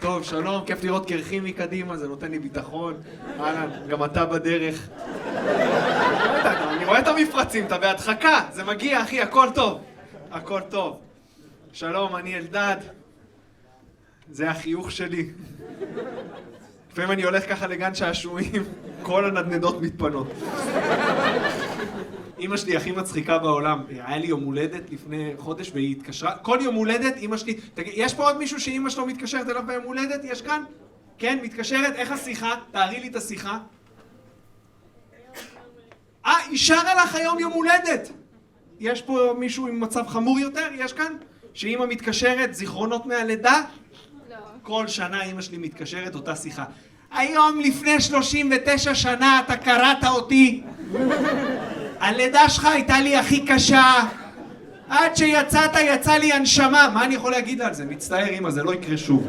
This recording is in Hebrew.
טוב, שלום, כיף לראות קרחים מקדימה, זה נותן לי ביטחון. אהלן, גם אתה בדרך. אני רואה את המפרצים, אתה בהדחקה, זה מגיע, אחי, הכל טוב. הכל טוב. שלום, אני אלדד. זה החיוך שלי. לפעמים אני הולך ככה לגן שעשועים, כל הנדנדות מתפנות. אמא שלי הכי מצחיקה בעולם. היה לי יום הולדת לפני חודש והיא התקשרה. כל יום הולדת אמא שלי... תגיד, יש פה עוד מישהו שאמא שלו מתקשרת אליו ביום הולדת? יש כאן? כן, מתקשרת? איך השיחה? תארי לי את השיחה. היא שרה לך היום יום הולדת! יש פה מישהו עם מצב חמור יותר? יש כאן? שאמא מתקשרת, זיכרונות מהלידה? לא. כל שנה אמא שלי מתקשרת אותה שיחה. היום לפני 39 שנה אתה קראת אותי. הלידה שלך הייתה לי הכי קשה. עד שיצאת יצא לי הנשמה. מה אני יכול להגיד על זה? מצטער אמא, זה לא יקרה שוב.